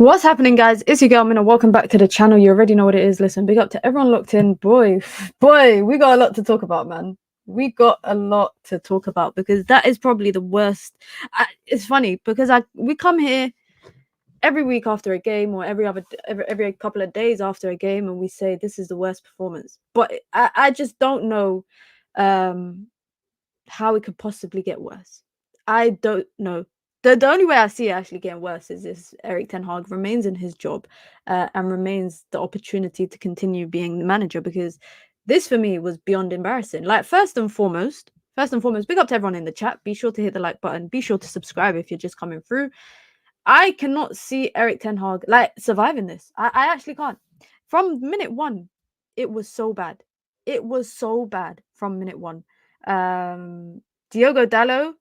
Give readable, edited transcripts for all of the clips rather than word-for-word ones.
What's happening, guys? It's your girl Mina. Welcome back to the channel. You already know what it is. Listen, big up to everyone locked in. Boy, we got a lot to talk about, man. We got a lot to talk about because that is probably the worst. It's funny because we come here every week after a game or every couple of days after a game and we say this is the worst performance. But I just don't know how it could possibly get worse. I don't know. The only way I see it actually getting worse is if Erik ten Hag remains in his job and remains the opportunity to continue being the manager, because this for me was beyond embarrassing. Like, first and foremost, big up to everyone in the chat. Be sure to hit the like button. Be sure to subscribe if you're just coming through. I cannot see Erik ten Hag like surviving this. I actually can't. From minute one, it was so bad. It was so bad from minute one. Diogo Dalot,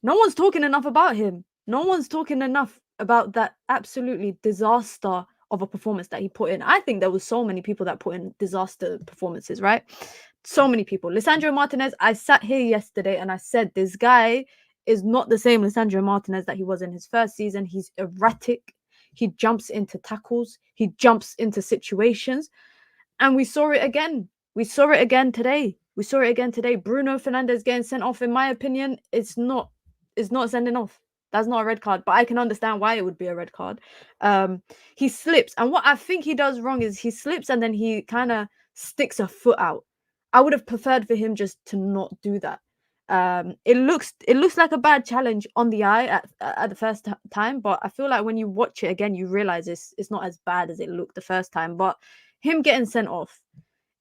no one's talking enough about him. No one's talking enough about that absolutely disaster of a performance that he put in. I think there was so many people that put in disaster performances, right? So many people. Lisandro Martinez, I sat here yesterday and I said this guy is not the same Lisandro Martinez that he was in his first season. He's erratic. He jumps into tackles. He jumps into situations. And we saw it again. We saw it again today. Bruno Fernandes getting sent off, in my opinion, it's not sending off. That's not a red card, but I can understand why it would be a red card. He slips, and what I think he does wrong is he slips and then he kind of sticks a foot out. I would have preferred for him just to not do that. It looks like a bad challenge on the eye at the first time, but I feel like when you watch it again, you realize it's not as bad as it looked the first time. But him getting sent off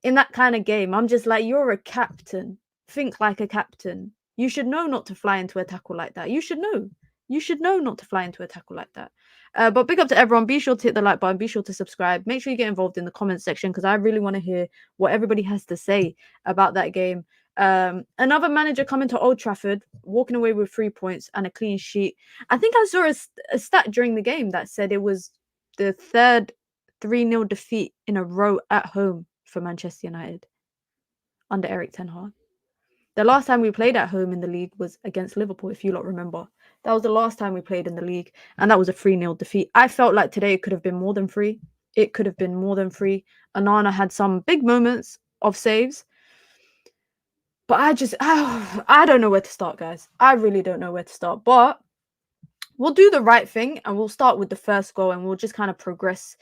in that kind of game, I'm just like, you're a captain. Think like a captain. You should know not to fly into a tackle like that. You should know. You should know not to fly into a tackle like that. But big up to everyone. Be sure to hit the like button. Be sure to subscribe. Make sure you get involved in the comment section because I really want to hear what everybody has to say about that game. Another manager coming to Old Trafford, walking away with 3 points and a clean sheet. I think I saw a stat during the game that said it was the third 3-0 defeat in a row at home for Manchester United under Erik ten Hag. The last time we played at home in the league was against Liverpool, if you lot remember. That was the last time we played in the league, and that was a 3-0 defeat. I felt like today it could have been more than 3. It could have been more than 3. Onana had some big moments of saves. But I don't know where to start, guys. I really don't know where to start. But we'll do the right thing, and we'll start with the first goal, and we'll just kind of progress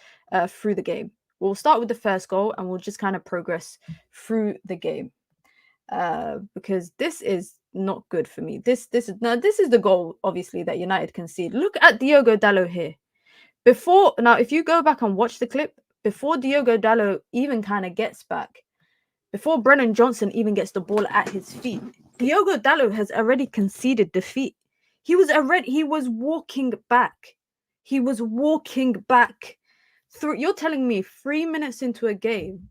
through the game. We'll start with the first goal, and we'll just kind of progress through the game. Because this is not good for me. This is the goal, obviously, that United concede. Look at Diogo Dalot here. If you go back and watch the clip, before Diogo Dalot even kind of gets back, before Brennan Johnson even gets the ball at his feet, Diogo Dalot has already conceded defeat. He was walking back. He was walking back. You're telling me 3 minutes into a game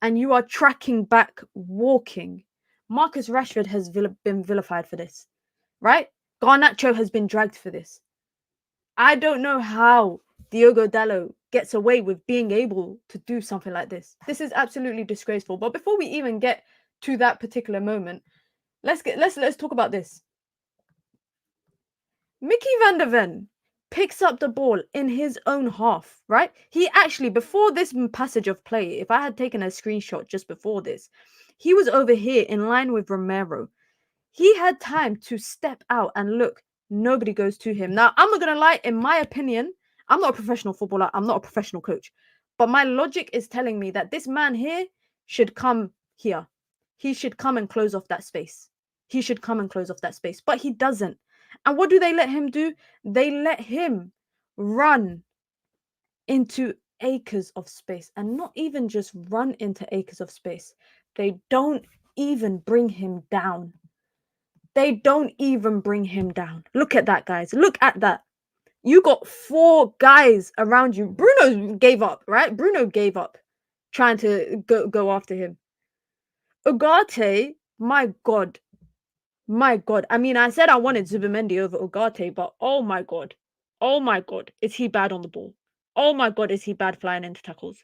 and you are tracking back walking. Marcus Rashford has been vilified for this, right? Garnacho has been dragged for this. I don't know how Diogo Dalot gets away with being able to do something like this. This is absolutely disgraceful. But before we even get to that particular moment, let's talk about this. Mickey van der Ven picks up the ball in his own half, right? He actually, before this passage of play, if I had taken a screenshot just before this, he was over here in line with Romero. He had time to step out and look. Nobody goes to him. Now, I'm not going to lie. In my opinion, I'm not a professional footballer. I'm not a professional coach. But my logic is telling me that this man here should come here. He should come and close off that space. But he doesn't. And what do they let him do? They let him run into acres of space, and not even just run into acres of space. They don't even bring him down. Look at that, guys. Look at that. You got 4 guys around you. Bruno gave up, right? Bruno gave up trying to go after him. Ugarte, my God. I mean, I said I wanted Zubimendi over Ugarte, but oh my God, is he bad on the ball? Oh my God, is he bad flying into tackles?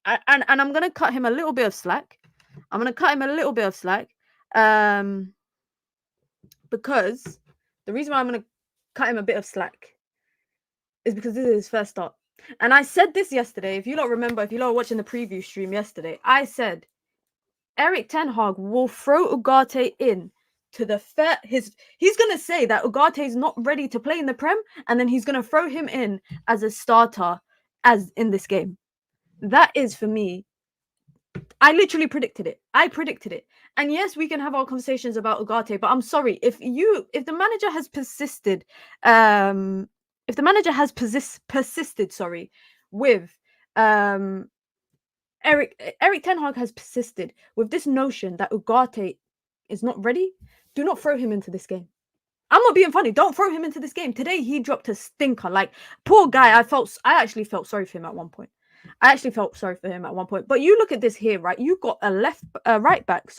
And I'm gonna cut him a little bit of slack. Because the reason why I'm gonna cut him a bit of slack is because this is his first start. And I said this yesterday. If you lot remember, if you lot were watching the preview stream yesterday, I said Erik ten Hag will throw Ugarte in to the he's gonna say that Ugarte is not ready to play in the Prem, and then he's gonna throw him in as a starter as in this game. That is, for me, I literally predicted it. I predicted it. And yes, we can have our conversations about Ugarte, but I'm sorry, if the manager has persisted, persisted, with Erik ten Hag has persisted with this notion that Ugarte is not ready. Do not throw him into this game. I'm not being funny. Don't throw him into this game. Today he dropped a stinker. Like, poor guy. I actually felt sorry for him at one point. But you look at this here, right? You've got a right back,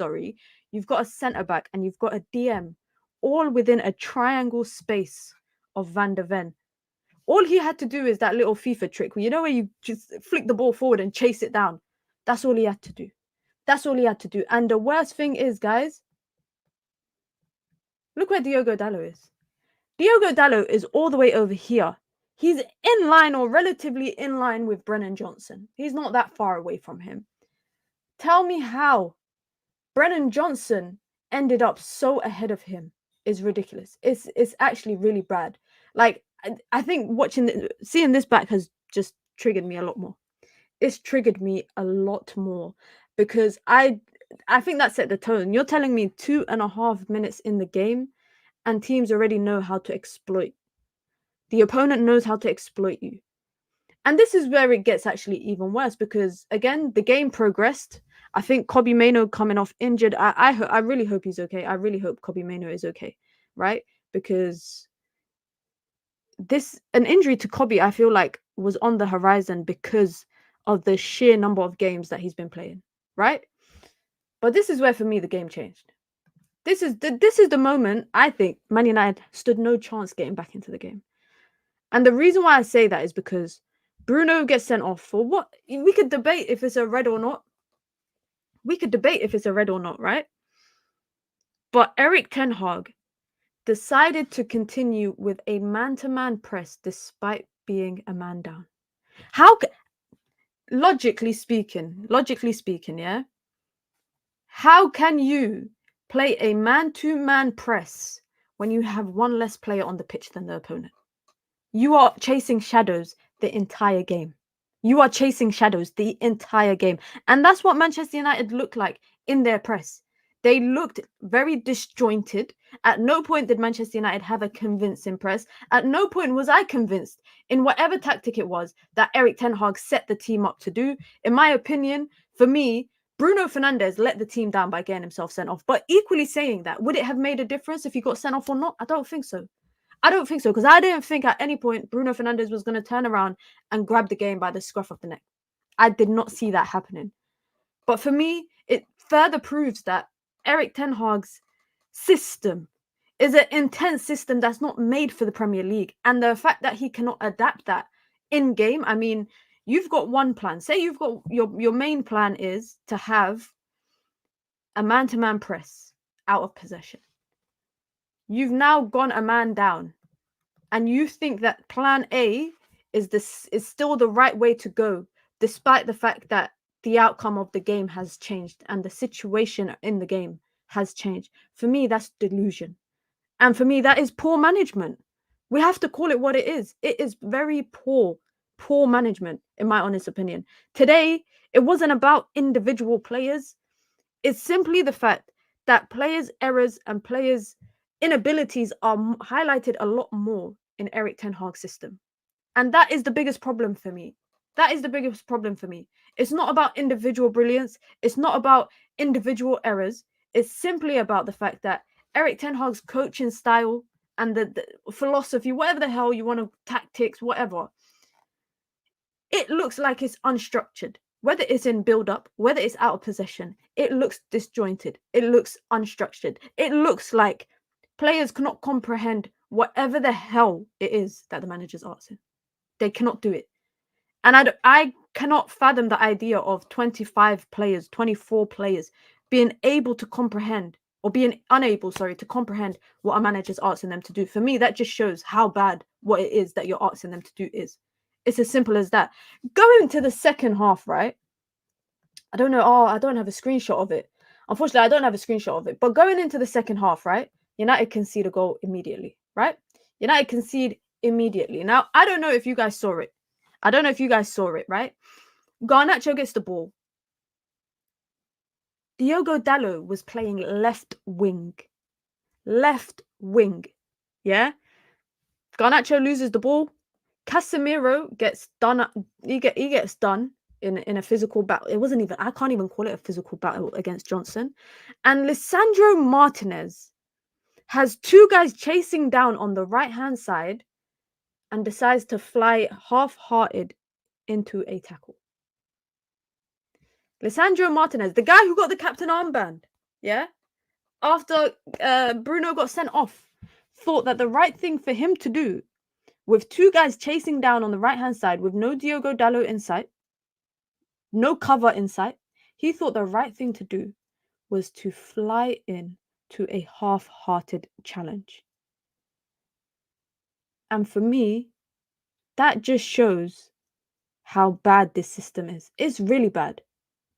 you've got a centre back, and you've got a DM, all within a triangle space of Van der Ven. All he had to do is that little FIFA trick, you know, where you just flick the ball forward and chase it down. That's all he had to do. And the worst thing is, guys, look where Diogo Dalot is. Diogo Dalot is all the way over here. He's in line, or relatively in line, with Brennan Johnson. He's not that far away from him. Tell me how Brennan Johnson ended up so ahead of him is ridiculous. It's actually really bad. Like, I think seeing this back has just triggered me a lot more. It's triggered me a lot more because I think that set the tone. You're telling me 2.5 minutes in the game and teams already know how to exploit. The opponent knows how to exploit you. And this is where it gets actually even worse because, again, the game progressed. I think Kobbie Mainoo coming off injured. I really hope he's okay. I really hope Kobbie Mainoo is okay, right? Because an injury to Kobbie, I feel like, was on the horizon because of the sheer number of games that he's been playing, right? But this is where, for me, the game changed. This is the moment I think Man United stood no chance getting back into the game. And the reason why I say that is because Bruno gets sent off for what? We could debate if it's a red or not. Right? But Erik ten Hag decided to continue with a man-to-man press despite being a man down. Logically speaking, yeah? How can you play a man-to-man press when you have one less player on the pitch than the opponent? You are chasing shadows the entire game. And that's what Manchester United looked like in their press. They looked very disjointed. At no point did Manchester United have a convincing press. At no point was I convinced in whatever tactic it was that Erik ten Hag set the team up to do. In my opinion, for me, Bruno Fernandes let the team down by getting himself sent off. But equally saying that, would it have made a difference if he got sent off or not? I don't think so. Because I didn't think at any point Bruno Fernandes was going to turn around and grab the game by the scruff of the neck. I did not see that happening. But for me, it further proves that Erik ten Hag's system is an intense system that's not made for the Premier League. And the fact that he cannot adapt that in game, I mean, you've got one plan. Say you've got your main plan is to have a man-to-man press out of possession. You've now gone a man down, and you think that plan A is still the right way to go, despite the fact that the outcome of the game has changed and the situation in the game has changed. For me, that's delusion. And for me, that is poor management. We have to call it what it is. It is very poor management, in my honest opinion. Today, it wasn't about individual players. It's simply the fact that players' errors and players' inabilities are highlighted a lot more in Erik ten Hag's system. And that is the biggest problem for me. It's not about individual brilliance. It's not about individual errors. It's simply about the fact that Erik ten Hag's coaching style and the philosophy, whatever the hell you want to, tactics, whatever, it looks like it's unstructured. Whether it's in build-up, whether it's out of possession, it looks disjointed. It looks unstructured. It looks like players cannot comprehend whatever the hell it is that the manager's asking. They cannot do it. And I cannot fathom the idea of 25 players, 24 players being able to comprehend or being unable, sorry, to comprehend what a manager's asking them to do. For me, that just shows how bad what it is that you're asking them to do is. It's as simple as that. Going to the second half, right? I don't know. Oh, I don't have a screenshot of it. Unfortunately, I don't have a screenshot of it. But going into the second half, right? United concede a goal immediately, right? United concede immediately. Now, I don't know if you guys saw it. I don't know if you guys saw it, right? Garnacho gets the ball. Diogo Dalot was playing left wing. Left wing. Yeah? Garnacho loses the ball. Casemiro gets done. He gets done in a physical battle. It wasn't even, I can't even call it a physical battle against Johnson. And Lisandro Martinez has two guys chasing down on the right-hand side and decides to fly half-hearted into a tackle. Lisandro Martinez, the guy who got the captain armband, yeah, after Bruno got sent off, thought that the right thing for him to do, with two guys chasing down on the right-hand side with no Diogo Dalot in sight, no cover in sight, he thought the right thing to do was to fly in to a half-hearted challenge. And for me, that just shows how bad this system is. It's really bad.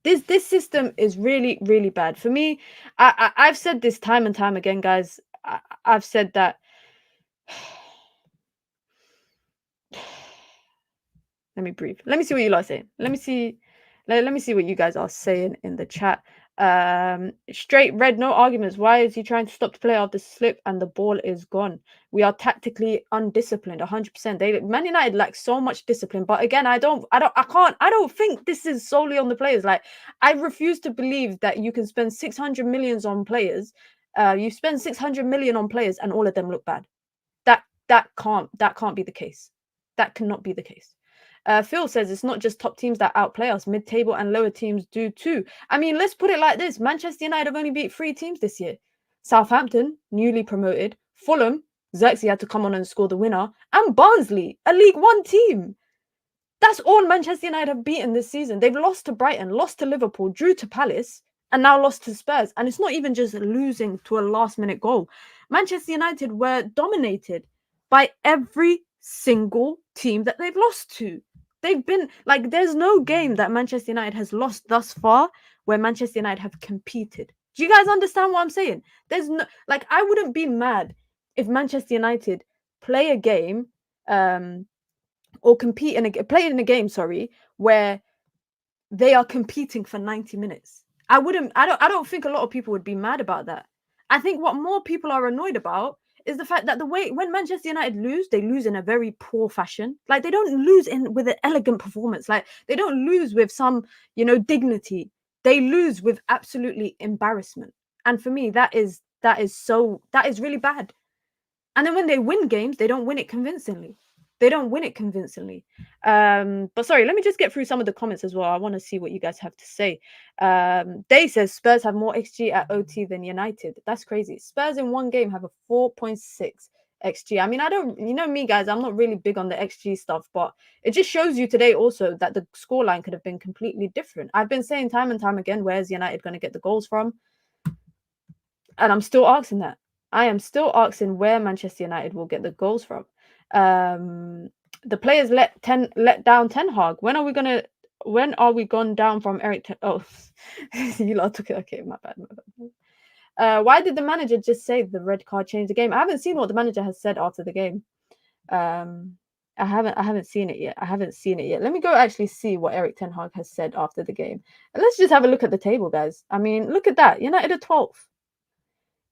This system is really, really bad. For me, I've said this time and time again, guys. I've said that. Let me breathe. Let me see what you lot are saying. Let me see what you guys are saying in the chat. Straight red, no arguments. Why is he trying to stop the play after slip and the ball is gone? We are tactically undisciplined, 100%. Man United lack so much discipline, but again, I don't think this is solely on the players. Like, I refuse to believe that you can spend 600 millions on players. You spend 600 million on players and all of them look bad. That can't be the case. That cannot be the case. Phil says it's not just top teams that outplay us. Mid-table and lower teams do too. I mean, let's put it like this. Manchester United have only beat 3 teams this year. Southampton, newly promoted. Fulham, Xerxes had to come on and score the winner. And Barnsley, a League One team. That's all Manchester United have beaten this season. They've lost to Brighton, lost to Liverpool, drew to Palace, and now lost to Spurs. And it's not even just losing to a last-minute goal. Manchester United were dominated by every single team that they've lost to. They've been like, there's no game that Manchester United has lost thus far where Manchester United have competed. Do you guys understand what I'm saying? There's no, like, I wouldn't be mad if Manchester United play a game or play in a game, where they are competing for 90 minutes. I don't think a lot of people would be mad about that. I think what more people are annoyed about is the fact that when Manchester United lose, they lose in a very poor fashion. Like, they don't lose with an elegant performance. Like, they don't lose with some, dignity. They lose with absolutely embarrassment. And for me, that is really bad. And then when they win games, they don't win it convincingly. But sorry, let me just get through some of the comments as well. I want to see what you guys have to say. Day says Spurs have more XG at OT than United. That's crazy. Spurs in one game have a 4.6 XG. I mean, I don't, me, guys, I'm not really big on the XG stuff, but it just shows you today also that the scoreline could have been completely different. I've been saying time and time again, where's United going to get the goals from? And I'm still asking that. I am still asking where Manchester United will get the goals from. The players let down Ten Hag. When are we gone down from Eric? Oh, you lot took it. Okay, my bad. Why did the manager just say the red card changed the game? I haven't seen what the manager has said after the game. I haven't seen it yet. Let me go actually see what Eric Ten Hag has said after the game. And let's just have a look at the table, guys. I mean, look at that. United are 12th.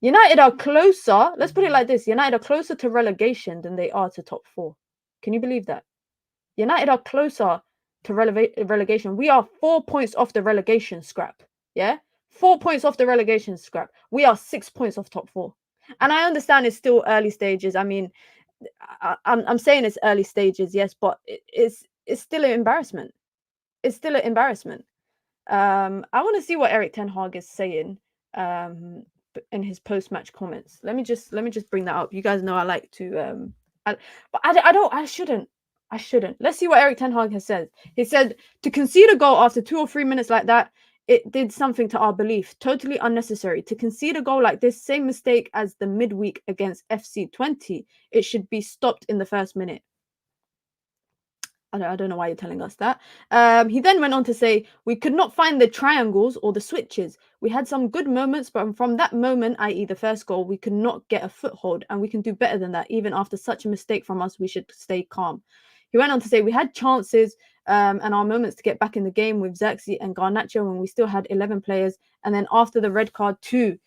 United are closer. Let's put it like this. United are closer to relegation than they are to top 4. Can you believe that? United are closer to relegation. We are 4 points off the relegation scrap. Yeah? 4 points off the relegation scrap. We are 6 points off top 4. And I understand it's still early stages. I mean, I'm saying it's early stages, yes, but it's still an embarrassment. It's still an embarrassment. I want to see what Eric Ten Hag is saying in his post-match comments. Let me just bring that up. You guys know I like to I shouldn't. Let's see what Eric Ten Hag has said. He said to concede a goal after 2 or 3 minutes like that It did something to our belief, totally unnecessary. To concede a goal like this, same mistake as the midweek against FC20, it should be stopped in the first minute. I don't know why you're telling us that. He then went on to say, we could not find the triangles or the switches. We had some good moments, but from that moment, i.e. the first goal, we could not get a foothold, and we can do better than that. Even after such a mistake from us, we should stay calm. He went on to say, we had chances and our moments to get back in the game with Xerxes and Garnacho when we still had 11 players. And then after the red card too,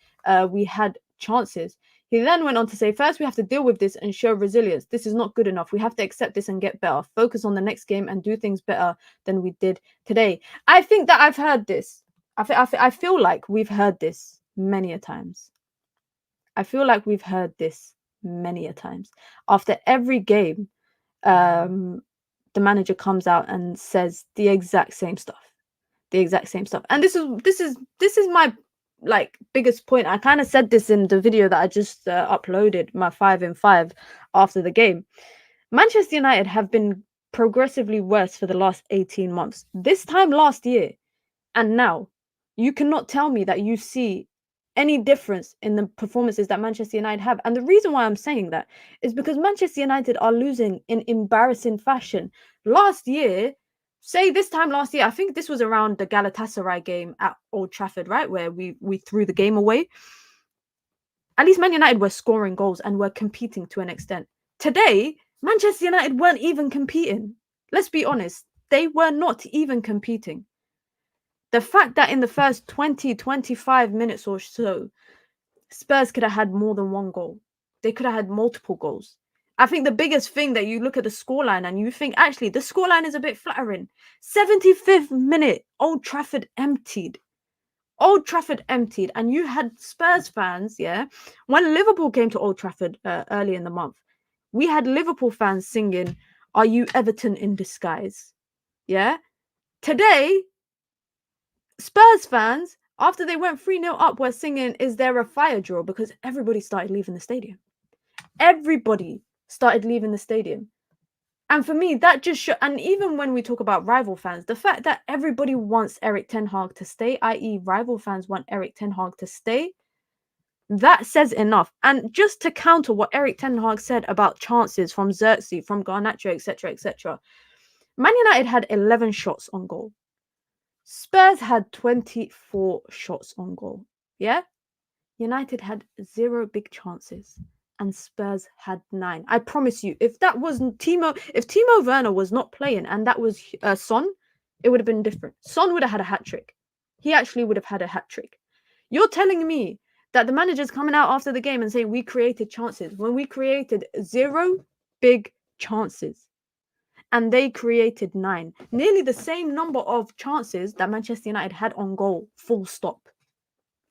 we had chances. He then went on to say, first, we have to deal with this and show resilience. This is not good enough. We have to accept this and get better. Focus on the next game and do things better than we did today. I think that I've heard this. I feel like we've heard this many a times. I feel like we've heard this many a times. After every game, the manager comes out and says the exact same stuff. The exact same stuff. And this is my biggest point. I kind of said this in the video that I just uploaded, my 5 in 5 after the game. Manchester United have been progressively worse for the last 18 months. This time last year and now, you cannot tell me that you see any difference in the performances that Manchester United have. And the reason why I'm saying that is because Manchester United are losing in embarrassing fashion. Last year, say this time last year, I think this was around the Galatasaray game at Old Trafford, right? Where we threw the game away. At least Man United were scoring goals and were competing to an extent. Today, Manchester United weren't even competing. Let's be honest. They were not even competing. The fact that in the first 20, 25 minutes or so, Spurs could have had more than one goal. They could have had multiple goals. I think the biggest thing that you look at the scoreline and you think, actually, the scoreline is a bit flattering. 75th minute, Old Trafford emptied. Old Trafford emptied. And you had Spurs fans, yeah? When Liverpool came to Old Trafford early in the month, we had Liverpool fans singing, "Are you Everton in disguise?" Yeah? Today, Spurs fans, after they went 3-0 up, were singing, "Is there a fire drill?" Because everybody started leaving the stadium. Everybody started leaving the stadium. And for me, that just shows, and even when we talk about rival fans, the fact that everybody wants Erik ten Hag to stay, i.e. rival fans want Erik ten Hag to stay, that says enough. And just to counter what Erik ten Hag said about chances from Xerxes, from Garnacho, etc., etc., Man United had 11 shots on goal. Spurs had 24 shots on goal. Yeah? United had 0 big chances and Spurs had 9. I promise you, if that wasn't if Timo Werner was not playing and that was Son, it would have been different. Son would have had a hat-trick. He actually would have had a hat-trick. You're telling me that the manager's coming out after the game and saying we created chances when we created 0 big chances. And they created 9. Nearly the same number of chances that Manchester United had on goal. Full stop.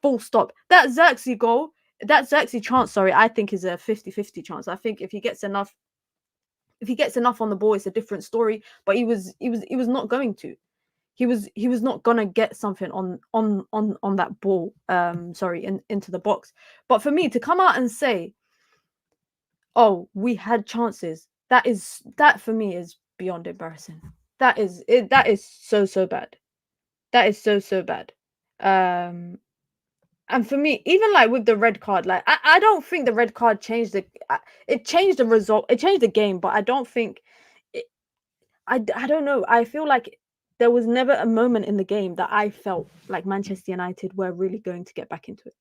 Full stop. That Xerxes goal, that Xerxes chance, I think is a 50-50 chance. I think if he gets enough on the ball, it's a different story. But he was not going to. He was not gonna get something on that ball. Into the box. But for me to come out and say, "Oh, we had chances," that for me is beyond embarrassing. That is so bad. That is so bad. And for me, even with the red card, I don't think the red card changed it changed the result. It changed the game, but I don't think I don't know. I feel like there was never a moment in the game that I felt like Manchester United were really going to get back into it.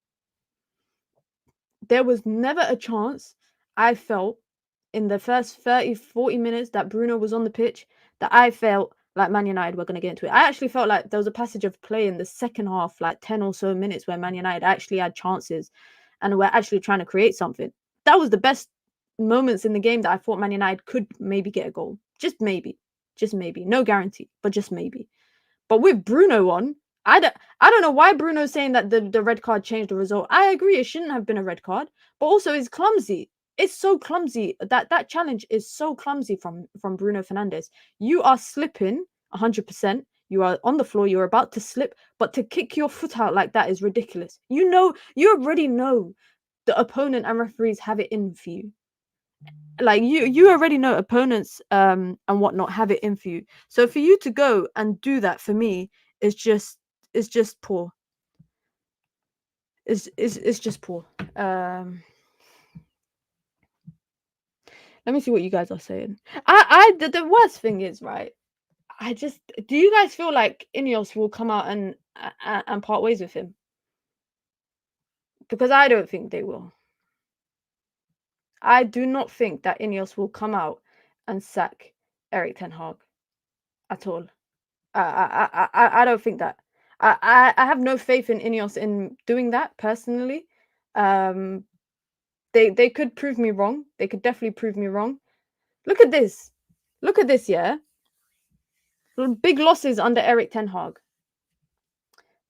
There was never a chance I felt in the first 30-40 minutes that Bruno was on the pitch that I felt like Man United were going to get into it. I actually felt like there was a passage of play in the second half, 10 or so minutes, where Man United actually had chances and were actually trying to create something. That was the best moments in the game that I thought Man United could maybe get a goal. Just maybe. No guarantee, but just maybe. But with Bruno on, I don't know why Bruno's saying that the red card changed the result. I agree, it shouldn't have been a red card, but also it's clumsy. It's so clumsy. That challenge is so clumsy from Bruno Fernandes. You are slipping 100%. You are on the floor. You're about to slip, but to kick your foot out like that is ridiculous. You already know the opponent and referees have it in for you. You already know opponents and whatnot have it in for you. So for you to go and do that, for me, is just is just poor. It's just poor. Let me see what you guys are saying. The worst thing is, right, do you guys feel like Ineos will come out and part ways with him? Because I don't think they will. I do not think that Ineos will come out and sack Erik ten Hag at all. I don't think that. I have no faith in Ineos in doing that personally. They could prove me wrong. They could definitely prove me wrong. Look at this. Look at this, yeah? Big losses under Erik ten Hag.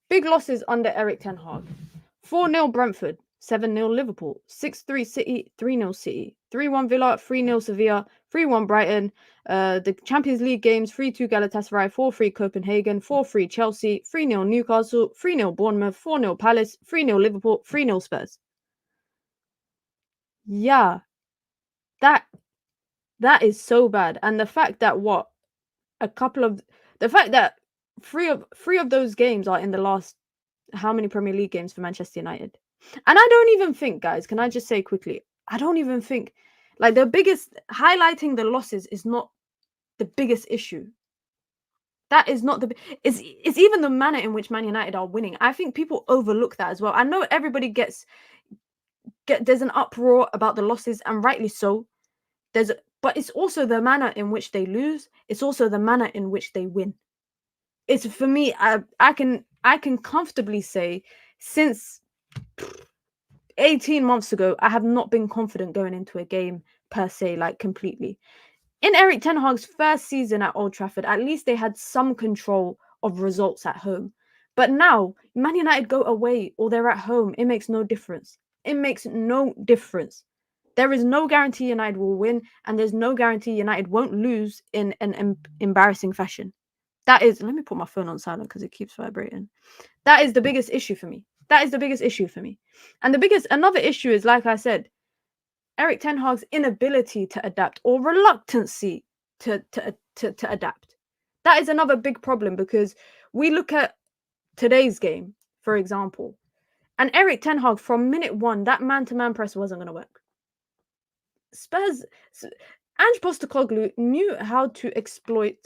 Big losses under Erik ten Hag. 4-0 Brentford, 7-0 Liverpool, 6-3 City, 3-0 City, 3-1 Villa, 3-0 Sevilla, 3-1 Brighton. The Champions League games, 3-2 Galatasaray, 4-3 Copenhagen, 4-3 Chelsea, 3-0 Newcastle, 3-0 Bournemouth, 4-0 Palace, 3-0 Liverpool, 3-0 Spurs. Yeah, that is so bad. And the fact that three of those games are in the last how many Premier League games for Manchester United? And I don't even think, guys, can I just say quickly, I don't even think like the biggest highlighting the losses is not the biggest issue. That is not it's even the manner in which Man United are winning. I think people overlook that as well. I know everybody there's an uproar about the losses, and rightly so. But it's also the manner in which they lose. It's also the manner in which they win. It's for me, I can comfortably say since 18 months ago, I have not been confident going into a game per se, like completely. In Erik ten Hag's first season at Old Trafford, at least they had some control of results at home. But now, Man United go away or they're at home. It makes no difference. It makes no difference. There is no guarantee United will win, and there's no guarantee United won't lose in an embarrassing fashion. That is, let me put my phone on silent because it keeps vibrating. That is the biggest issue for me. That is the biggest issue for me. And another issue is, like I said, Erik ten Hag's inability to adapt or reluctancy to adapt. That is another big problem, because we look at today's game, for example, and Erik ten Hag, from minute one, that man-to-man press wasn't going to work. Ange Postecoglou knew how to exploit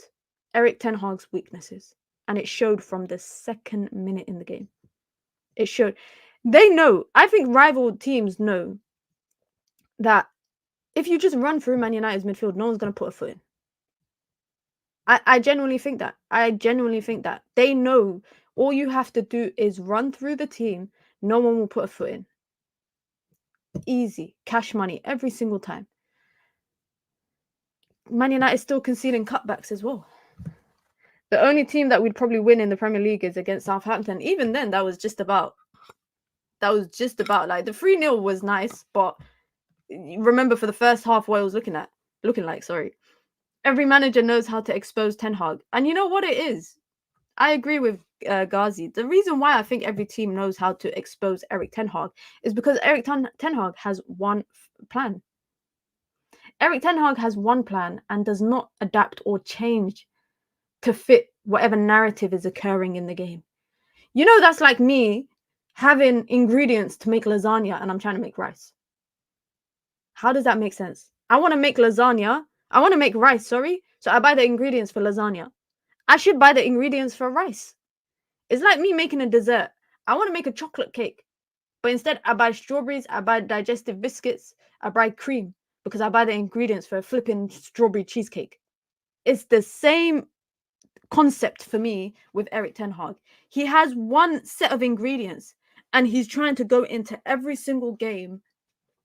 Erik ten Hag's weaknesses, and it showed from the second minute in the game. It showed. They know. I think rival teams know that if you just run through Man United's midfield, no one's going to put a foot in. I genuinely think that. I genuinely think that. They know all you have to do is run through the team. No one will put a foot in. Easy. Cash money every single time. Man United is still conceding cutbacks as well. The only team that we'd probably win in the Premier League is against Southampton. Even then, that was just about like the 3-0 was nice, but remember for the first half what it was looking like, sorry. Every manager knows how to expose Ten Hag. And you know what it is? I agree with Ghazi. The reason why I think every team knows how to expose Erik ten Hag is because Erik ten Hag has one plan. Erik ten Hag has one plan and does not adapt or change to fit whatever narrative is occurring in the game. You know, that's like me having ingredients to make lasagna and I'm trying to make rice. How does that make sense? I want to make lasagna. I want to make rice, sorry. So I buy the ingredients for lasagna. I should buy the ingredients for rice. It's like me making a dessert. I want to make a chocolate cake. But instead, I buy strawberries, I buy digestive biscuits, I buy cream because I buy the ingredients for a flipping strawberry cheesecake. It's the same concept for me with Erik ten Hag. He has one set of ingredients and he's trying to go into every single game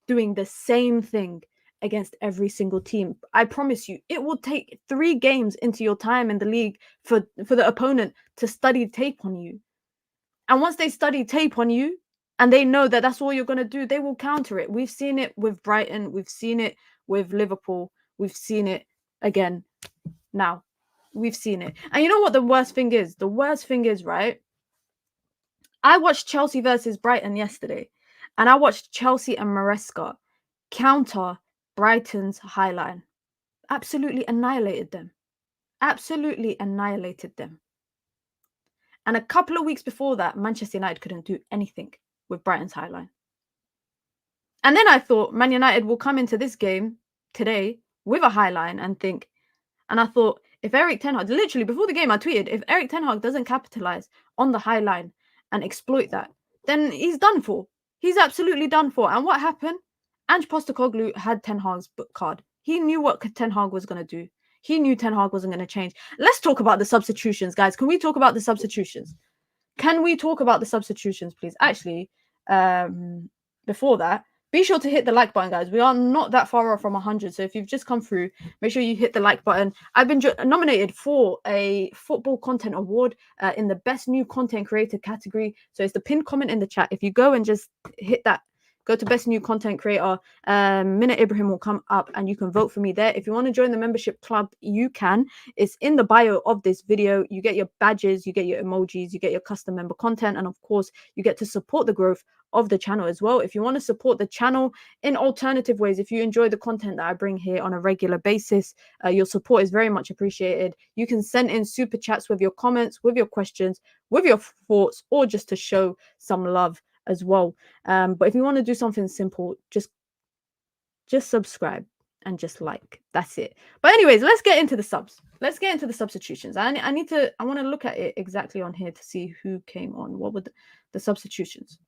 doing the same thing against every single team. I promise you, it will take 3 games into your time in the league for the opponent to study tape on you. And once they study tape on you and they know that that's all you're going to do, they will counter it. We've seen it with Brighton. We've seen it with Liverpool. We've seen it again now. We've seen it. And you know what the worst thing is? The worst thing is, right? I watched Chelsea versus Brighton yesterday, and I watched Chelsea and Maresca counter Brighton's high line. Absolutely annihilated them. Absolutely annihilated them. And a couple of weeks before that, Manchester United couldn't do anything with Brighton's high line. And then I thought Man United will come into this game today with a high line and think, and I thought, if Eric Ten Hag, literally before the game, I tweeted, if Eric Ten Hag doesn't capitalize on the high line and exploit that, then he's done for. He's absolutely done for. And what happened? Ange Postecoglou had Ten Hag's book card. He knew what Ten Hag was going to do. He knew Ten Hag wasn't going to change. Let's talk about the substitutions, guys. Can we talk about the substitutions? Can we talk about the substitutions, please? Actually, before that, be sure to hit the like button, guys. We are not that far off from 100. So if you've just come through, make sure you hit the like button. I've been nominated for a football content award in the best new content creator category. So it's the pinned comment in the chat. If you go and just hit that, go to best new content creator, Mina Ibrahim will come up and you can vote for me there. If you want to join the membership club, you can. It's in the bio of this video. You get your badges, you get your emojis, you get your custom member content, and of course, you get to support the growth of the channel as well. If you want to support the channel in alternative ways, if you enjoy the content that I bring here on a regular basis, your support is very much appreciated. You can send in super chats with your comments, with your questions, with your thoughts, or just to show some love as well. But if you want to do something simple, just subscribe and just like. That's it. But anyways, let's get into the subs. Let's get into the substitutions. I want to look at it exactly on here to see who came on. What were the substitutions?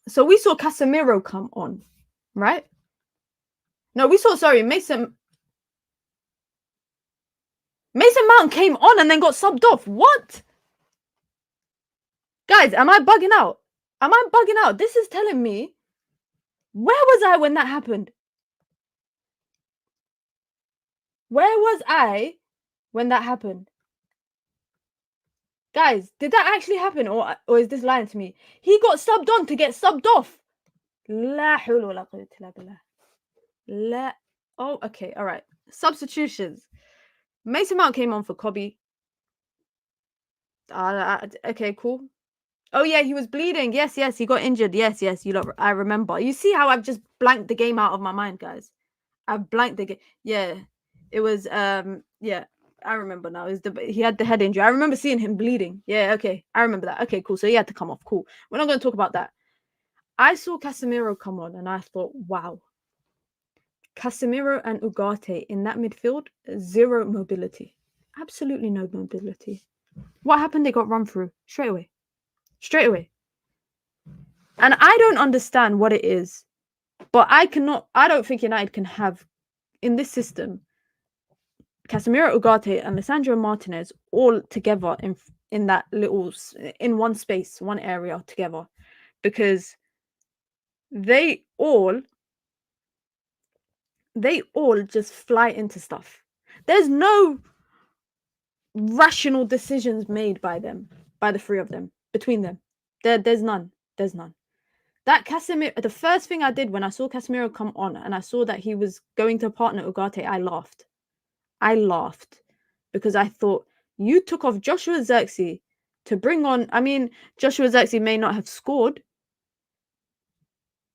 So we saw Casemiro come on, right? No, we saw, sorry, Mason Mount came on and then got subbed off. What? Guys, am I bugging out? Am I bugging out? This is telling me, where was I when that happened? Where was I when that happened? Guys, did that actually happen, or is this lying to me? He got subbed on to get subbed off. La hawla wa la quwwata illa billah. La. Oh, okay, all right. Substitutions. Mason Mount came on for Kobe. Okay, cool. Oh yeah, he was bleeding. Yes, he got injured. Yes, you lot. I remember. You see how I've just blanked the game out of my mind, guys. I've blanked the game. Yeah, it was. Yeah, I remember now. He had the head injury. I remember seeing him bleeding. Yeah, okay, I remember that. Okay, cool. So he had to come off. Cool. We're not going to talk about that. I saw Casemiro come on, and I thought, wow. Casemiro and Ugarte in that midfield, zero mobility. Absolutely no mobility. What happened? They got run through straight away. And I don't understand what it is, but I don't think United can have, in this system, Casemiro, Ugarte, and Lisandro Martinez all together in that little, in one space, one area together, because they all just fly into stuff. There's no rational decisions made by the three of them, between them. There's none. That Casemiro, the first thing I did when I saw Casemiro come on and I saw that he was going to partner Ugarte, I laughed because I thought, you took off Joshua Zirkzee to bring on, I mean, Joshua Zirkzee may not have scored,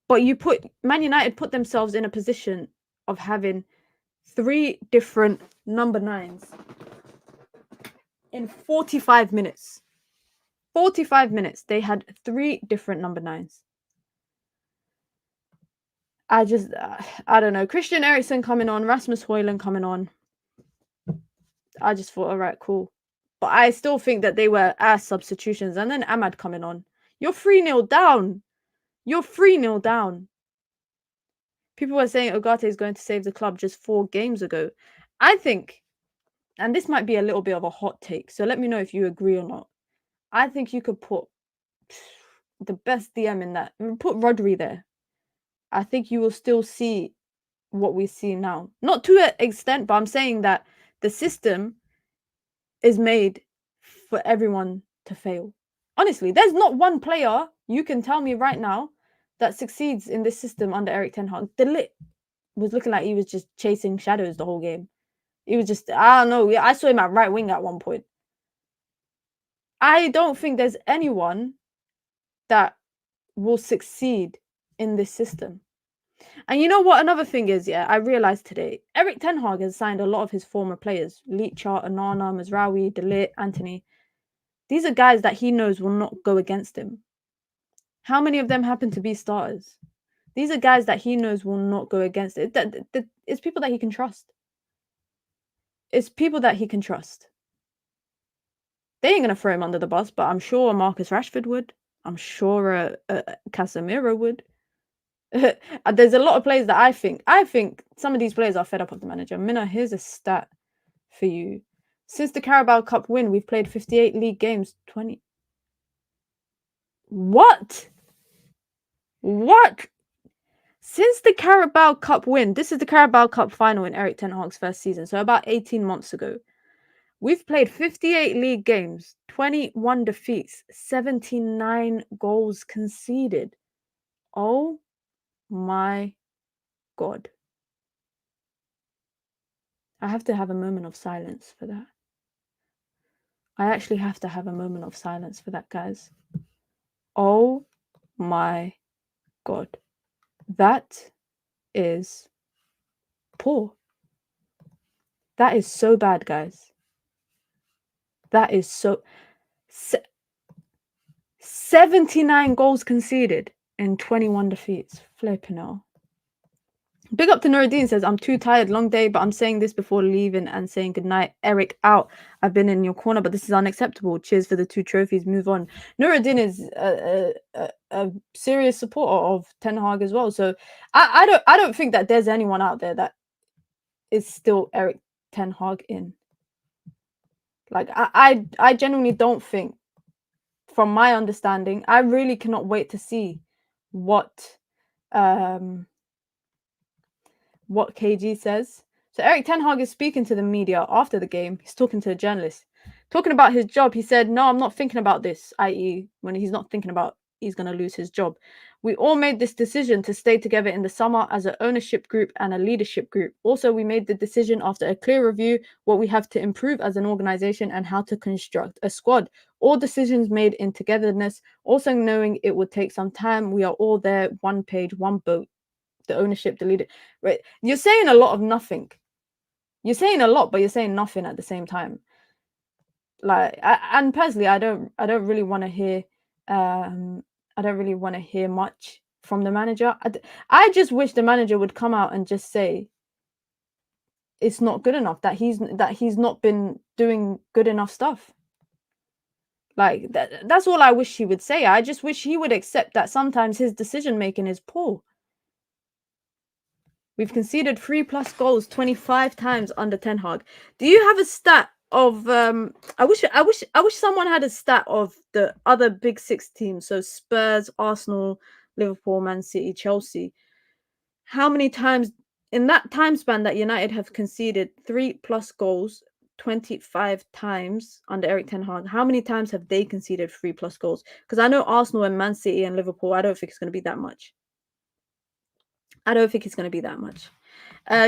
but Man United put themselves in a position of having 3 different number 9s in 45 minutes. 45 minutes, they had 3 different number 9s. I don't know. Christian Eriksen coming on, Rasmus Højlund coming on. I just thought, all right, cool. But I still think that they were ass substitutions. And then Ahmad coming on. You're 3-0 down. People were saying Ugarte is going to save the club just 4 games ago. I think, and this might be a little bit of a hot take, so let me know if you agree or not. I think you could put the best DM in that. Put Rodri there. I think you will still see what we see now. Not to an extent, but I'm saying that the system is made for everyone to fail. Honestly, there's not one player you can tell me right now that succeeds in this system under Eric Ten Hag. De Ligt was looking like he was just chasing shadows the whole game. He was just, I don't know. I saw him at right wing at one point. I don't think there's anyone that will succeed in this system. And you know what another thing is, yeah, I realized today, Eric Ten Hag has signed a lot of his former players. Licha, Onana, Mazraoui, De Ligt, Antony. These are guys that he knows will not go against him. How many of them happen to be starters? These are guys that he knows will not go against it. It's people that he can trust. It's people that he can trust. They ain't going to throw him under the bus, but I'm sure Marcus Rashford would. I'm sure Casemiro would. There's a lot of players that I think some of these players are fed up of the manager. Mina, here's a stat for you. Since the Carabao Cup win, we've played 58 league games, 20. What? Since the Carabao Cup win, this is the Carabao Cup final in Erik ten Hag's first season, so about 18 months ago. We've played 58 league games, 21 defeats, 79 goals conceded. Oh my God. I have to have a moment of silence for that. I actually have to have a moment of silence for that, guys. Oh my God. That is poor. That is so bad, guys. That is so... 79 goals conceded in 21 defeats. Flipping hell. Big up to Nuruddin, says, I'm too tired, long day, but I'm saying this before leaving and saying goodnight. Eric out. I've been in your corner, but this is unacceptable. Cheers for the 2 trophies. Move on. Nuruddin is a serious supporter of Ten Hag as well. So I don't think that there's anyone out there that is still Erik ten Hag in. Like I genuinely don't think, from my understanding, I really cannot wait to see what KG says. So Erik ten Hag is speaking to the media after the game. He's talking to a journalist, talking about his job. He said, no, I'm not thinking about this, i.e. when he's not thinking about he's going to lose his job. We all made this decision to stay together in the summer as an ownership group and a leadership group. Also, we made the decision after a clear review what we have to improve as an organization and how to construct a squad. All decisions made in togetherness, also knowing it would take some time. We are all there, one page, one boat. The ownership, the leader, right? You're saying a lot of nothing. You're saying a lot, but you're saying nothing at the same time. Like, and personally, I don't really want to hear, I don't really want to hear much from the manager. I just wish the manager would come out and just say it's not good enough, that he's not been doing good enough stuff. Like that's all I wish he would say. I just wish he would accept that sometimes his decision making is poor. We've conceded 3+ goals 25 times under Ten Hag. Do you have a stat of I wish someone had a stat of the other big 6 teams, so Spurs, Arsenal, Liverpool, Man City, Chelsea. How many times in that time span that United have conceded 3+ goals 25 times under Erik ten Hag? How many times have they conceded 3+ goals? Because I know Arsenal and Man City and Liverpool, I don't think it's going to be that much.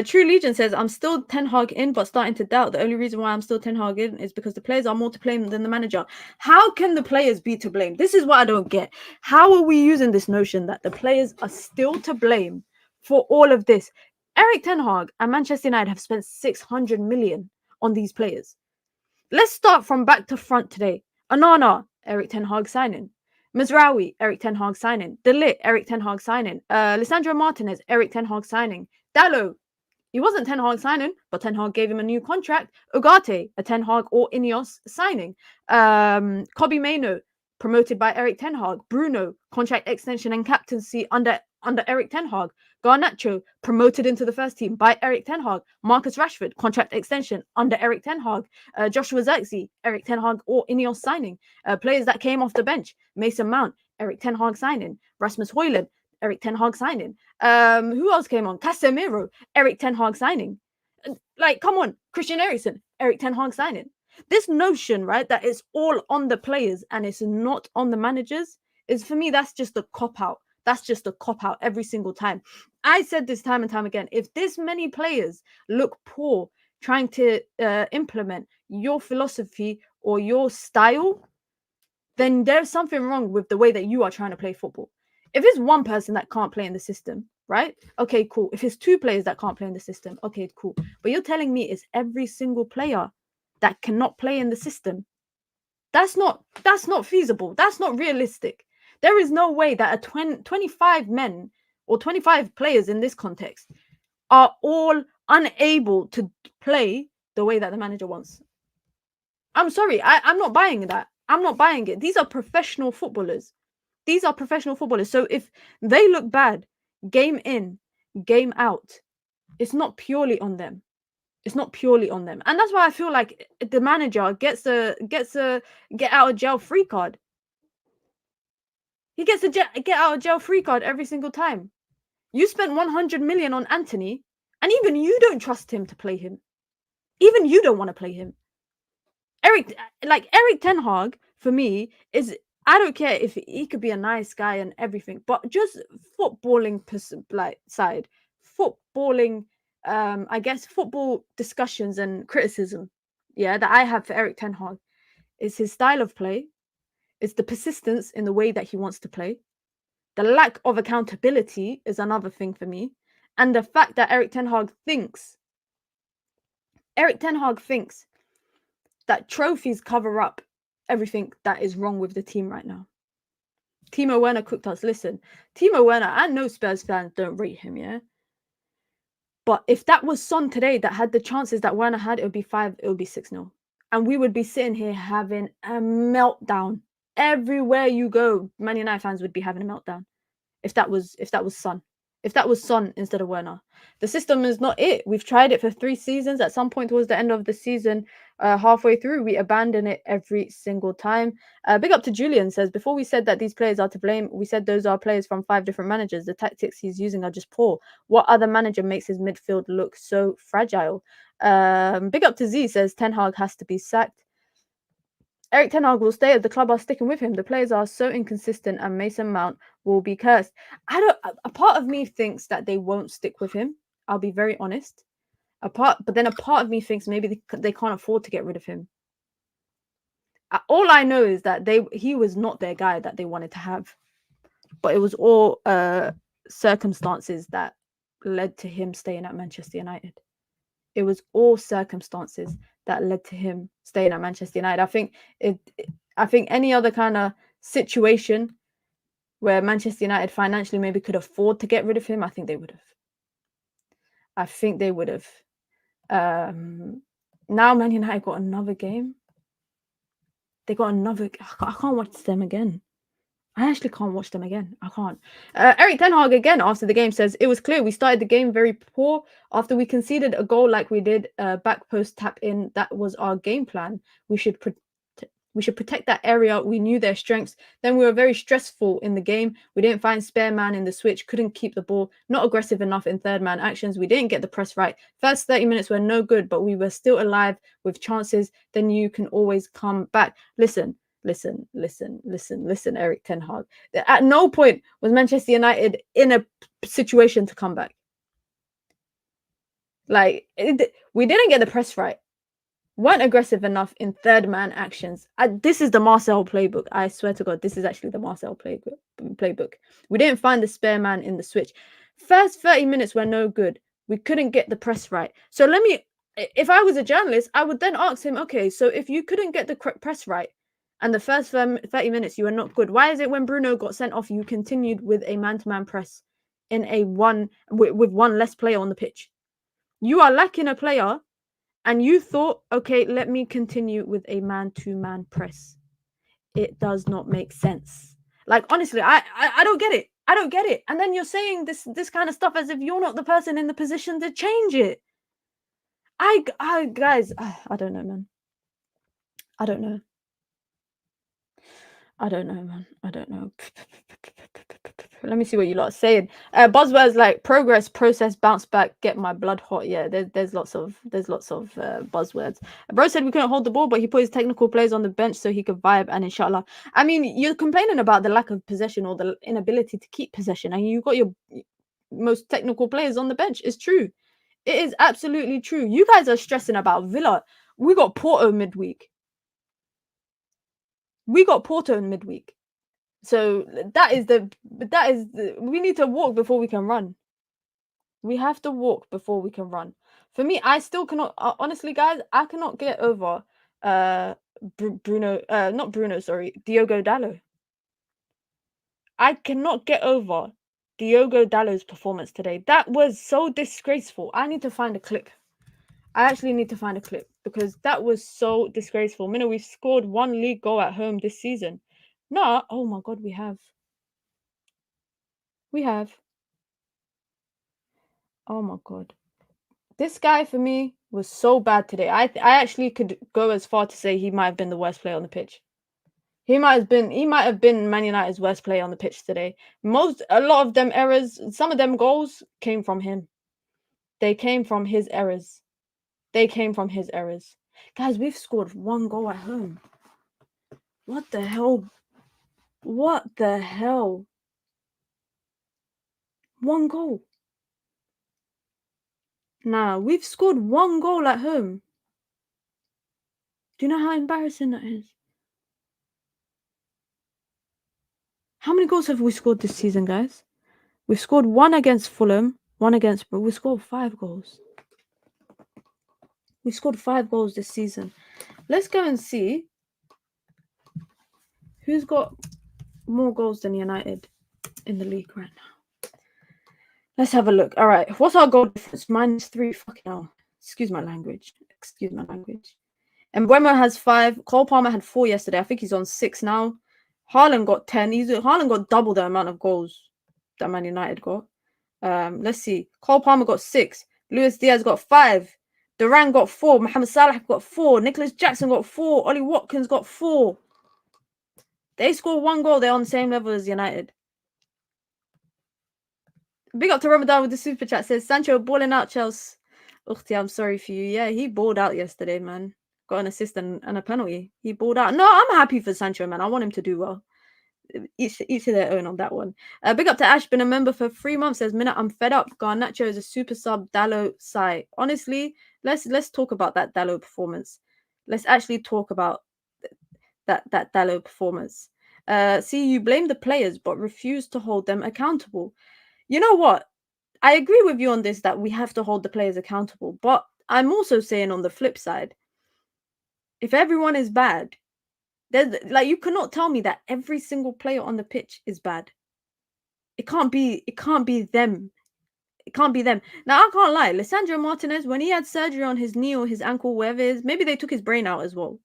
True Legion says, I'm still Ten Hag in, but starting to doubt. The only reason why I'm still Ten Hag in is because the players are more to blame than the manager. How can the players be to blame? This is what I don't get. How are we using this notion that the players are still to blame for all of this? Erik ten Hag and Manchester United have spent 600 million on these players. Let's start from back to front today. Onana, Erik ten Hag signing. Mazraoui, Erik ten Hag signing. De Ligt, Erik ten Hag signing. Lisandro Martinez, Erik ten Hag signing. Dalot, he wasn't Ten Hag signing, but Ten Hag gave him a new contract. Ugarte, a Ten Hag or Ineos signing. Kobbie Mainoo, promoted by Erik ten Hag. Bruno, contract extension and captaincy under Erik ten Hag. Garnacho, promoted into the first team by Erik ten Hag. Marcus Rashford, contract extension under Erik ten Hag. Joshua Zirkzee, Erik ten Hag or Ineos signing. Players that came off the bench. Mason Mount, Erik ten Hag signing. Rasmus Højlund, Erik ten Hag signing. Who else came on? Casemiro, Erik ten Hag signing. Like, come on, Christian Eriksen, Erik ten Hag signing. This notion, right, that it's all on the players and it's not on the managers is, for me, that's just a cop-out. That's just a cop-out every single time. I said this time and time again, if this many players look poor trying to implement your philosophy or your style, then there's something wrong with the way that you are trying to play football. If it's one person that can't play in the system, right? Okay, cool. If it's 2 players that can't play in the system, okay, cool. But you're telling me it's every single player that cannot play in the system. That's not feasible. That's not realistic. There is no way that 25 men or 25 players in this context are all unable to play the way that the manager wants. I'm sorry, I'm not buying that. I'm not buying it. These are professional footballers. So if they look bad, game in, game out, it's not purely on them. It's not purely on them. And that's why I feel like the manager gets a get out of jail free card. He gets a get out of jail free card every single time. You spent 100 million on Anthony, and even you don't trust him to play him. Even you don't want to play him. Eric Ten Hag, for me, is, I don't care if he could be a nice guy and everything, but just footballing side, footballing, I guess football discussions and criticism, that I have for Eric Ten Hag is his style of play, it's the persistence in the way that he wants to play, the lack of accountability is another thing for me, and the fact that Eric Ten Hag thinks that trophies cover up everything that is wrong with the team right now. Timo Werner cooked us. Listen, Timo Werner, I know Spurs fans don't rate him, yeah? But if that was Son today that had the chances that Werner had, it would be 6-0. And we would be sitting here having a meltdown. Everywhere you go, Man United fans would be having a meltdown. If that was Son. If that was Son instead of Werner. The system is not it. We've tried it for 3 seasons. At some point towards the end of the season, halfway through, we abandon it every single time. Big up to Julian, says, before we said that these players are to blame, we said those are players from 5 different managers. The tactics he's using are just poor. What other manager makes his midfield look so fragile? Big up to Z, says, Ten Hag has to be sacked. Eric Ten Hag will stay as the club are sticking with him. The players are so inconsistent and Mason Mount will be cursed. A part of me thinks that they won't stick with him. I'll be very honest. But then a part of me thinks maybe they can't afford to get rid of him. All I know is that he was not their guy that they wanted to have. But it was all circumstances that led to him staying at Manchester United. It was all circumstances that led to him staying at Manchester United. I think any other kind of situation where Manchester United financially maybe could afford to get rid of him, I think they would have. Now Man United got another game. They got another. I can't watch them again. I actually can't watch them again. I can't. Eric Ten Hag again after the game says, it was clear we started the game very poor. After we conceded a goal like we did, back post tap in, that was our game plan. We should protect that area. We knew their strengths. Then we were very stressful in the game. We didn't find spare man in the switch, couldn't keep the ball, not aggressive enough in third man actions. We didn't get the press right. First 30 minutes were no good, but we were still alive with chances. Then you can always come back. Listen, Eric Ten Hag. At no point was Manchester United in a situation to come back. We didn't get the press right. Weren't aggressive enough in third man actions. This is the Marcel playbook. I swear to God, this is actually the Marcel playbook. We didn't find the spare man in the switch. First 30 minutes were no good. We couldn't get the press right. So if I was a journalist, I would then ask him, okay, so if you couldn't get the press right, and the first 30 minutes you were not good, why is it when Bruno got sent off, you continued with a man-to-man press with one less player on the pitch? You are lacking a player, and you thought, okay, let me continue with a man-to-man press. It does not make sense. Honestly, I don't get it. I don't get it. And then you're saying this kind of stuff as if you're not the person in the position to change it. Guys, I don't know, man. I don't know, man. I don't know. Let me see what you lot are saying. Buzzwords like progress, process, bounce back, get my blood hot. Yeah, there's lots of buzzwords. Bro said we couldn't hold the ball, but he put his technical players on the bench so he could vibe, and inshallah. I mean, you're complaining about the lack of possession or the inability to keep possession, and you got your most technical players on the bench. It's true. It is absolutely true. You guys are stressing about Villa. We got Porto midweek. So we need to walk before we can run. We have to walk before we can run. For me, I still cannot, honestly, guys, I cannot get over Bruno, not Bruno, sorry, Diogo Dalot. I cannot get over Diogo Dalot's performance today. That was so disgraceful. I need to find a clip. I actually need to find a clip because that was so disgraceful. Mina, we've scored 1 league goal at home this season. No, oh my God, we have. Oh my God. This guy for me was so bad today. I actually could go as far to say he might have been the worst player on the pitch. He might have been Man United's worst player on the pitch today. A lot of them errors, some of them goals came from him. They came from his errors. Guys, we've scored 1 goal at home. What the hell? 1 goal. Nah, we've scored 1 goal at home. Do you know how embarrassing that is? How many goals have we scored this season, guys? We've scored 1 against Fulham, 1 against... We scored 5 goals. We scored 5 goals this season. Let's go and see who's got more goals than United in the league right now. Let's have a look. All right, what's our goal difference? -3. Fucking hell. Excuse my language. And Mbeumo has 5. Cole Palmer had 4 yesterday. I think he's on 6 now. Haaland got 10. Haaland got double the amount of goals that Man United got. Let's see. Cole Palmer got 6. Luis Diaz got 5. Duran got 4. Mohamed Salah got 4. Nicholas Jackson got 4. Ollie Watkins got 4. They scored 1 goal. They're on the same level as United. Big up to Ramadan with the super chat. Says Sancho balling out, Chelsea. Ukhti, I'm sorry for you. Yeah, he balled out yesterday, man. Got an assist and a penalty. He balled out. No, I'm happy for Sancho, man. I want him to do well. Each to their own on that one. Big up to Ash, been a member for 3 months. Says Mina, I'm fed up. Garnacho is a super sub. Dalot side. Honestly, let's talk about that Dalot performance. Let's actually talk about that Dalot performance. See, you blame the players but refuse to hold them accountable. You know what? I agree with you on this, that we have to hold the players accountable. But I'm also saying on the flip side, if everyone is bad, you cannot tell me that every single player on the pitch is bad. It can't be them. It can't be them. Now, I can't lie. Lisandro Martinez, when he had surgery on his knee or his ankle, wherever it is, maybe they took his brain out as well.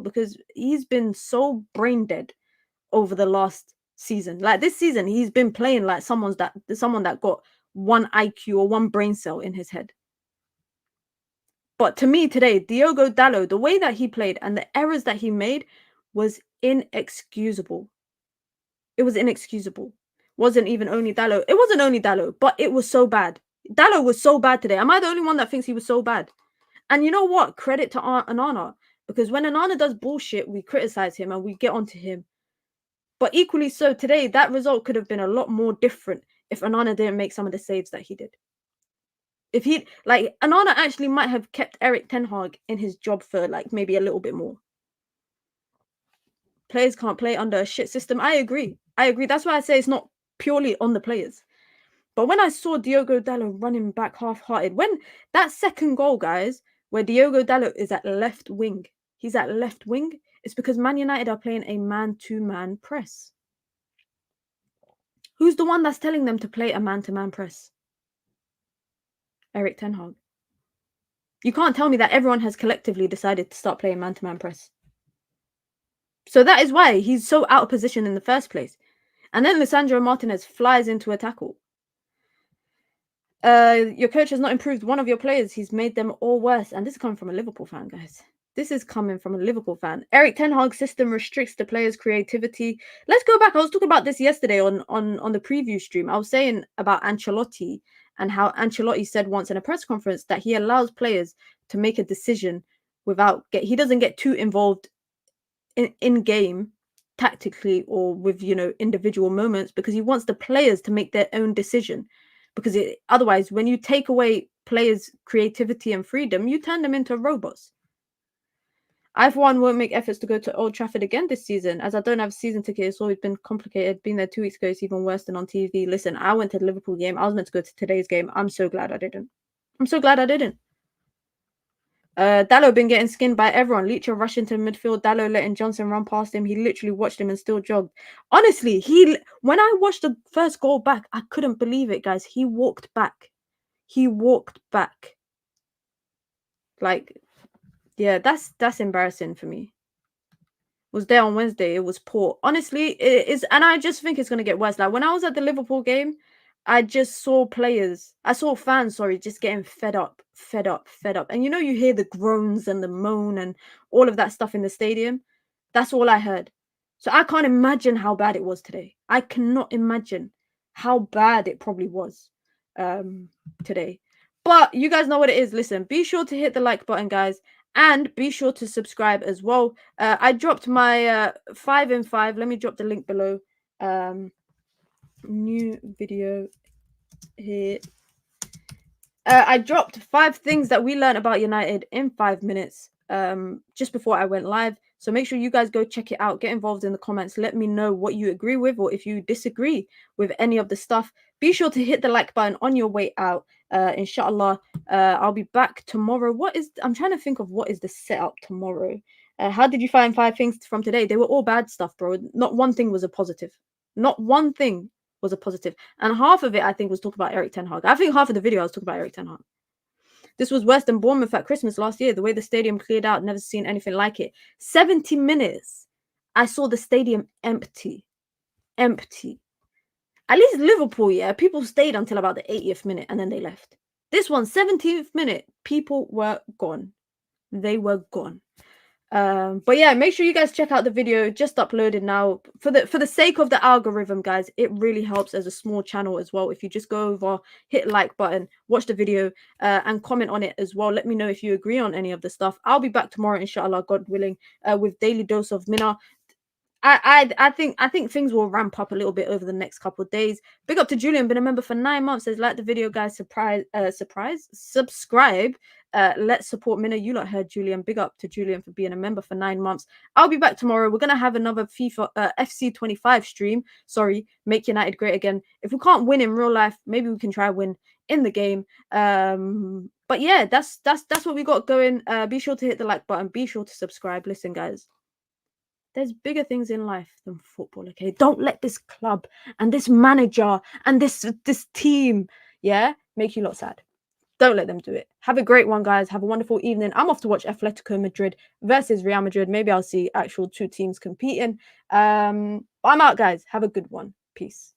Because he's been so brain dead over the last season. Like this season, he's been playing like someone that got 1 IQ or 1 brain cell in his head. But to me today, Diogo Dalot, the way that he played and the errors that he made was inexcusable. It was inexcusable. Wasn't even only Dalot. It wasn't only Dalot, but it was so bad. Dalot was so bad today. Am I the only one that thinks he was so bad? And you know what? Credit to Onana. Because when Onana does bullshit, we criticize him and we get onto him. But equally so, today, that result could have been a lot more different if Onana didn't make some of the saves that he did. If he, Onana actually might have kept Erik ten Hag in his job for, maybe a little bit more. Players can't play under a shit system. I agree. That's why I say it's not purely on the players. But when I saw Diogo Dalot running back half-hearted, when that second goal, guys, where Diogo Dalot is at left wing, it's because Man United are playing a man-to-man press. Who's the one that's telling them to play a man-to-man press? Erik ten Hag. You can't tell me that everyone has collectively decided to start playing man-to-man press. So that is why he's so out of position in the first place. And then Lisandro Martinez flies into a tackle. Your coach has not improved one of your players. He's made them all worse. And this is coming from a Liverpool fan, guys. Erik ten Hag's system restricts the players' creativity. Let's go back. I was talking about this yesterday on the preview stream. I was saying about Ancelotti and how Ancelotti said once in a press conference that he allows players to make a decision he doesn't get too involved in game tactically or with individual moments, because he wants the players to make their own decision. Because otherwise, when you take away players' creativity and freedom, you turn them into robots. I, for one, won't make efforts to go to Old Trafford again this season, as I don't have a season ticket. It's always been complicated. Being there 2 weeks ago is even worse than on TV. Listen, I went to the Liverpool game. I was meant to go to today's game. I'm so glad I didn't. Dalot been getting skinned by everyone. Leacher rushing to midfield. Dalot letting Johnson run past him. He literally watched him and still jogged. Honestly, when I watched the first goal back, I couldn't believe it, guys. He walked back. He walked back. Like, yeah, that's embarrassing for me. Was there on Wednesday. It was poor. Honestly, it is, and I just think it's gonna get worse. Like when I was at the Liverpool game, I just saw fans, sorry, just getting fed up. And you know, you hear the groans and the moan and all of that stuff in the stadium. That's all I heard. So I can't imagine how bad it was today. I cannot imagine how bad it probably was today. But you guys know what it is. Listen, be sure to hit the like button, guys. And be sure to subscribe as well. I dropped my 5 in 5. Let me drop the link below. New video here. I dropped 5 things that we learned about United in 5 minutes just before I went live. So make sure you guys go check it out. Get involved in the comments. Let me know what you agree with or if you disagree with any of the stuff. Be sure to hit the like button on your way out. Inshallah, I'll be back tomorrow. I'm trying to think of what is the setup tomorrow. How did you find 5 things from today? They were all bad stuff, bro. Not one thing was a positive. Not one thing was a positive. And half of it, I think, was talking about Erik ten Hag. I think half of the video I was talking about Erik ten Hag. This was worse than Bournemouth at Christmas last year. The way the stadium cleared out, never seen anything like it. 70 minutes. I saw the stadium empty. Empty. At least Liverpool, yeah, people stayed until about the 80th minute and then they left. This one, 17th minute, people were gone. They were gone. But yeah, make sure you guys check out the video just uploaded now. For the sake of the algorithm, guys, it really helps as a small channel as well. If you just go over, hit like button, watch the video, and comment on it as well. Let me know if you agree on any of the stuff. I'll be back tomorrow, inshallah, God willing, with daily dose of Mina. I think things will ramp up a little bit over the next couple of days. Big up to Julian, been a member for 9 months. Says like the video, guys. Subscribe. Let's support Mina. You lot heard Julian. Big up to Julian for being a member for 9 months. I'll be back tomorrow. We're gonna have another FIFA FC 25 stream. Sorry, make United great again. If we can't win in real life, maybe we can try win in the game. But yeah, that's what we got going. Be sure to hit the like button. Be sure to subscribe. Listen, guys. There's bigger things in life than football, okay? Don't let this club and this manager and this team, yeah, make you lot sad. Don't let them do it. Have a great one, guys. Have a wonderful evening. I'm off to watch Atletico Madrid versus Real Madrid. Maybe I'll see actual 2 teams competing. I'm out, guys. Have a good one. Peace.